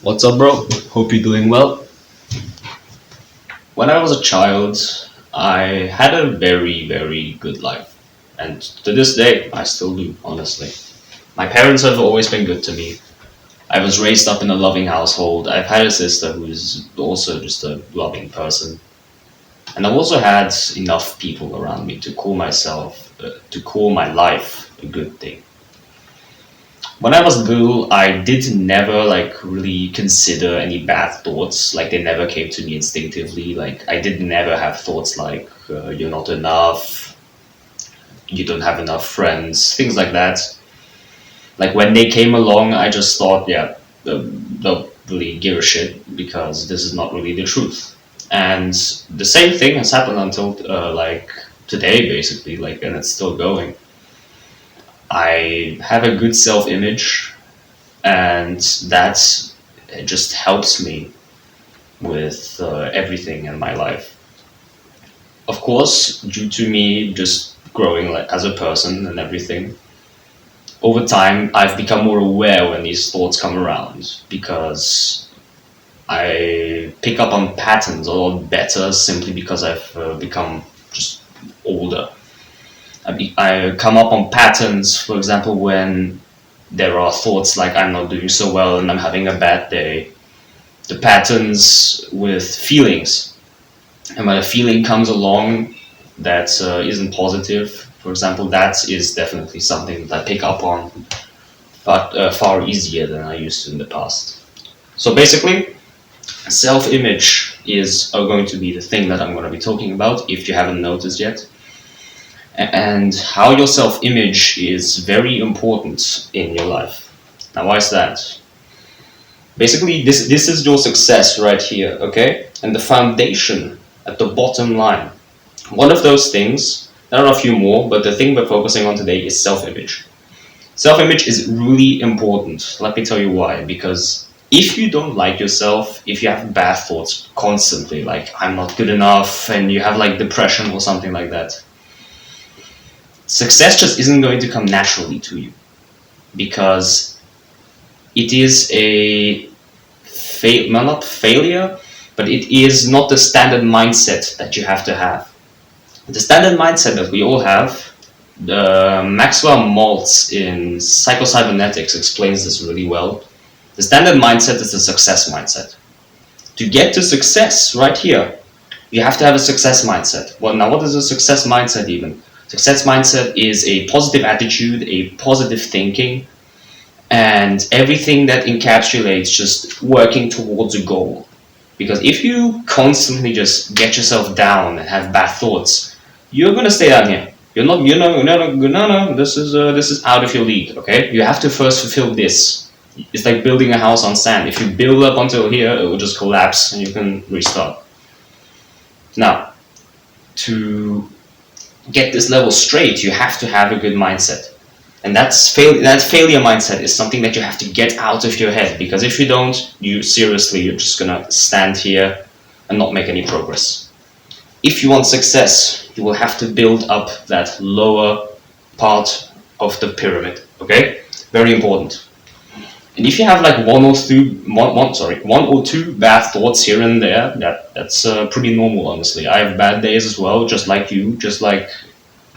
What's up, bro? Hope you're doing well. When I was a child, I had a very, very good life. And to this day, I still do, honestly. My parents have always been good to me. I was raised up in a loving household. I've had a sister who's also just a loving person. And I've also had enough people around me to call my life a good thing. When I was little, I did never really consider any bad thoughts. Like they never came to me instinctively. Like I did never have thoughts like you're not enough, you don't have enough friends, things like that. Like when they came along, I just thought, yeah, don't really give a shit because this is not really the truth. And the same thing has happened until today, basically. And it's still going. I have a good self-image and that just helps me with everything in my life. Of course, due to me just growing as a person and everything, over time I've become more aware when these thoughts come around because I pick up on patterns a lot better simply because I've become just older. I come up on patterns, for example, when there are thoughts like I'm not doing so well and I'm having a bad day. The patterns with feelings, and when a feeling comes along that isn't positive, for example, that is definitely something that I pick up on, but far easier than I used to in the past. So basically, self-image is going to be the thing that I'm going to be talking about if you haven't noticed yet. And how your self-image is very important in your life. Now, why is that? Basically, this is your success right here, okay? And the foundation at the bottom line. One of those things, there are a few more, but the thing we're focusing on today is self-image. Self-image is really important. Let me tell you why. Because if you don't like yourself, if you have bad thoughts constantly, like I'm not good enough, and you have like depression or something like that, success just isn't going to come naturally to you because it is well, not failure, but it is not the standard mindset that you have to have. The standard mindset that we all have, the Maxwell Maltz in Psycho-Cybernetics explains this really well. The standard mindset is the success mindset. To get to success right here, you have to have a success mindset. Well, now what is a success mindset even? Success mindset is a positive attitude, a positive thinking, and everything that encapsulates just working towards a goal. Because if you constantly just get yourself down and have bad thoughts, you're gonna stay down here. No, this is out of your league. Okay, you have to first fulfill this. It's like building a house on sand. If you build up until here, it will just collapse and you can restart. Now, to get this level straight, you have to have a good mindset. And that failure mindset is something that you have to get out of your head, because if you don't, you're just gonna stand here and not make any progress. If you want success, you will have to build up that lower part of the pyramid, okay? Very important. And if you have like one or two bad thoughts here and there, that's pretty normal, honestly. I have bad days as well, just like you, just like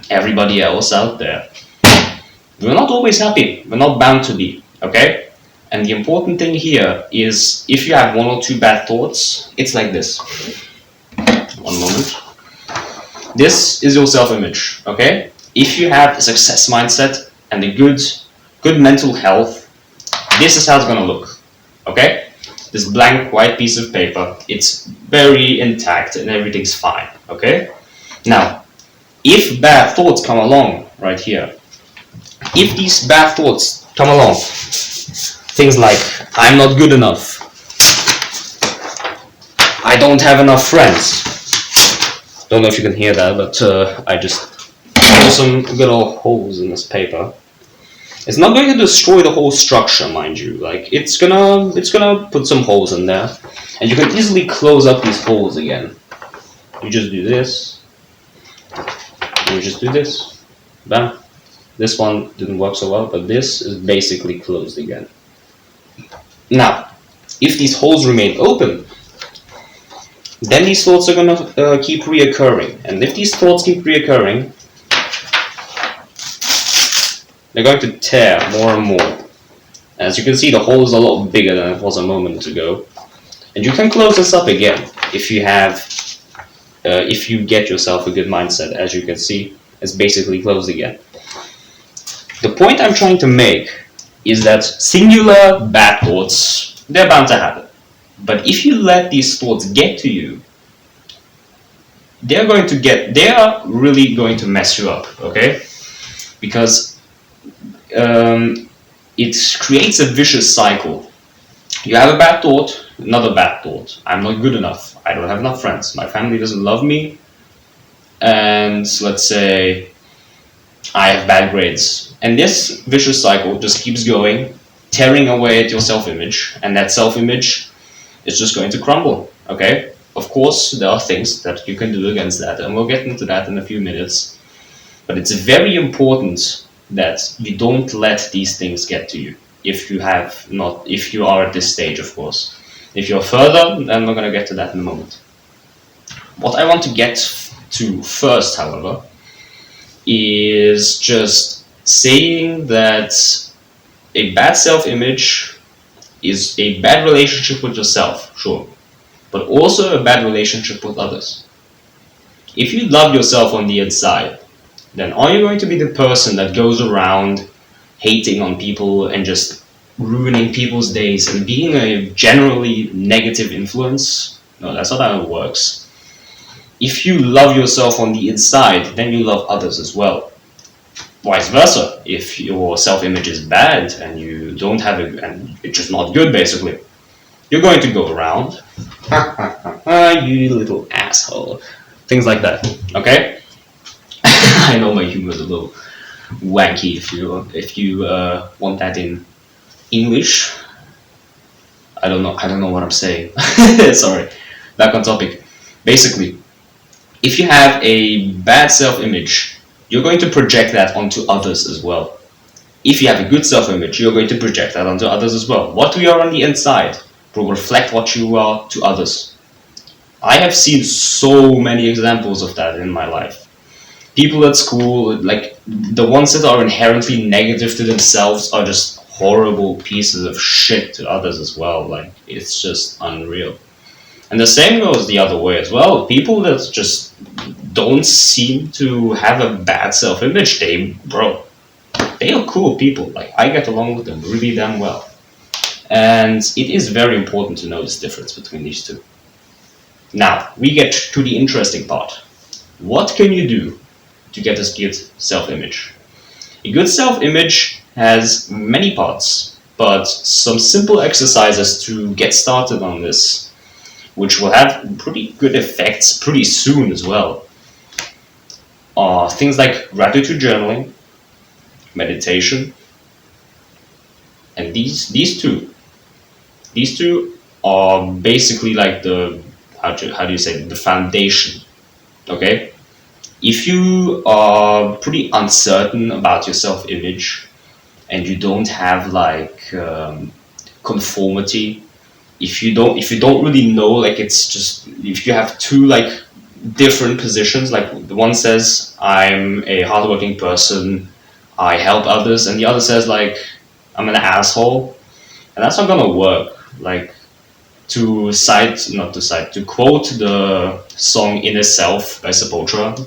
everybody else out there. We're not always happy. We're not bound to be, okay? And the important thing here is if you have one or two bad thoughts, it's like this. One moment. This is your self-image, okay? If you have a success mindset and a good mental health, this is how it's gonna look, okay? This blank white piece of paper, it's very intact and everything's fine, okay? Now, if bad thoughts come along right here, if these bad thoughts come along, things like, I'm not good enough, I don't have enough friends, don't know if you can hear that, but I just put some good old holes in this paper. It's not going to destroy the whole structure, mind you. Like it's gonna put some holes in there, and you can easily close up these holes again. You just do this, and you just do this, bam. This one didn't work so well, but this is basically closed again. Now, If these holes remain open, then these thoughts are going to keep reoccurring. And if these thoughts keep reoccurring, they're going to tear more and more. As you can see, the hole is a lot bigger than it was a moment ago. And you can close this up again if you have, if you get yourself a good mindset. As you can see, it's basically closed again. The point I'm trying to make is that singular bad thoughts, they're bound to happen. But if you let these thoughts get to you, they are really going to mess you up, okay? Because it creates a vicious cycle. You have a bad thought, another bad thought. I'm not good enough. I don't have enough friends. My family doesn't love me. And let's say I have bad grades. And this vicious cycle just keeps going, tearing away at your self-image. And that self-image is just going to crumble, okay? Of course, there are things that you can do against that. And we'll get into that in a few minutes. But it's very important that you don't let these things get to you. If you are at this stage, of course. If you're further, then we're going to get to that in a moment. What I want to get to first, however, is just saying that a bad self-image is a bad relationship with yourself, sure, but also a bad relationship with others. If you love yourself on the inside, then are you going to be the person that goes around hating on people and just ruining people's days and being a generally negative influence? No, that's not how it works. If you love yourself on the inside, then you love others as well. Vice versa, if your self-image is bad and you don't have it, and it's just not good, basically, you're going to go around, you little asshole, things like that. Okay? I know my humor is a little wanky. If you want that in English, I don't know what I'm saying. Sorry. Back on topic. Basically, if you have a bad self-image, you're going to project that onto others as well. If you have a good self-image, you're going to project that onto others as well. What we are on the inside will reflect what you are to others. I have seen so many examples of that in my life. People at school, like the ones that are inherently negative to themselves, are just horrible pieces of shit to others as well. Like, it's just unreal. And the same goes the other way as well. People that just don't seem to have a bad self-image, they are cool people. Like, I get along with them really damn well. And it is very important to know this difference between these two. Now, we get to the interesting part. What can you do to get a good self-image? A good self-image has many parts, but some simple exercises to get started on this, which will have pretty good effects pretty soon as well, are things like gratitude journaling, meditation, and these two are basically like the how do you say, the foundation. Okay, if you are pretty uncertain about your self-image and you don't have like conformity, if you don't really know, like, it's just, if you have two like different positions, like the one says I'm a hardworking person, I help others, and the other says like I'm an asshole, and that's not gonna work. Like, to quote the song Inner Self by Sepultura,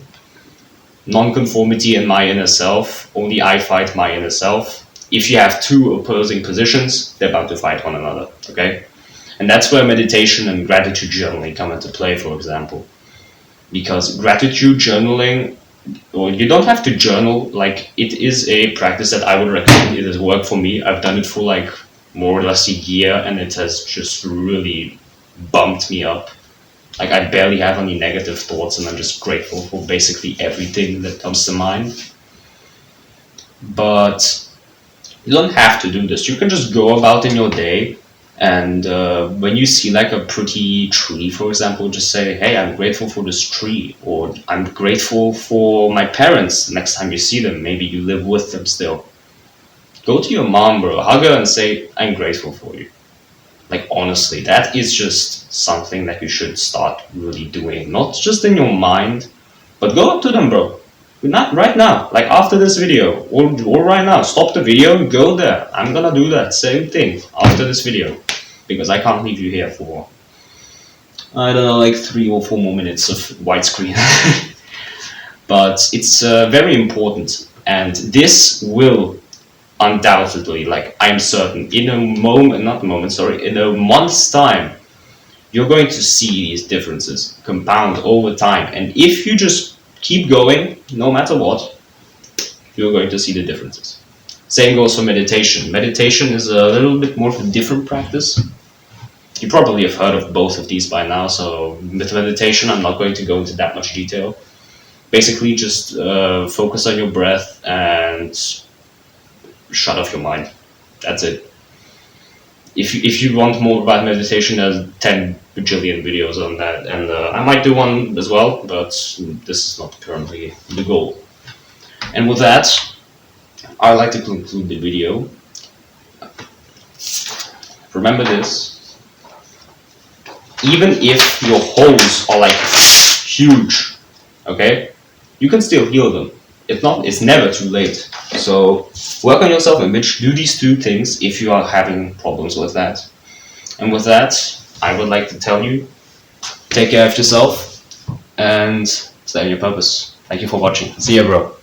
non-conformity in my inner self, only I fight my inner self. If you have two opposing positions, they're bound to fight one another, okay? And that's where meditation and gratitude journaling come into play, for example. Because gratitude journaling, or you don't have to journal, like, it is a practice that I would recommend. It has worked for me. I've done it for like more or less a year, and it has just really bumped me up. Like, I barely have any negative thoughts, and I'm just grateful for basically everything that comes to mind. But you don't have to do this. You can just go about in your day, and when you see like a pretty tree, for example, just say, hey, I'm grateful for this tree, or I'm grateful for my parents. Next time you see them, maybe you live with them still. Go to your mom, bro, hug her and say, I'm grateful for you. Like honestly, that is just something that you should start really doing. Not just in your mind, but go up to them, bro. Not right now, like after this video, or right now. Stop the video and go there. I'm gonna do that same thing after this video, because I can't leave you here for, I don't know, like 3 or 4 more minutes of widescreen. But it's very important, and this will undoubtedly, like I'm certain, in a moment, not a moment, sorry, in a month's time, you're going to see these differences compound over time. And if you just keep going, no matter what, you're going to see the differences. Same goes for meditation. Meditation is a little bit more of a different practice. You probably have heard of both of these by now, so with meditation, I'm not going to go into that much detail. Basically, just focus on your breath and shut off your mind. That's it. If you want more about meditation, there's 10 bajillion videos on that, and I might do one as well, but this is not currently the goal. And with that, I'd like to conclude the video. Remember this: even if your holes are like huge, okay, you can still heal them. If not, it's never too late. So work on your self-image, do these 2 things if you are having problems with that. And with that, I would like to tell you, take care of yourself and stay on your purpose. Thank you for watching. See ya, bro.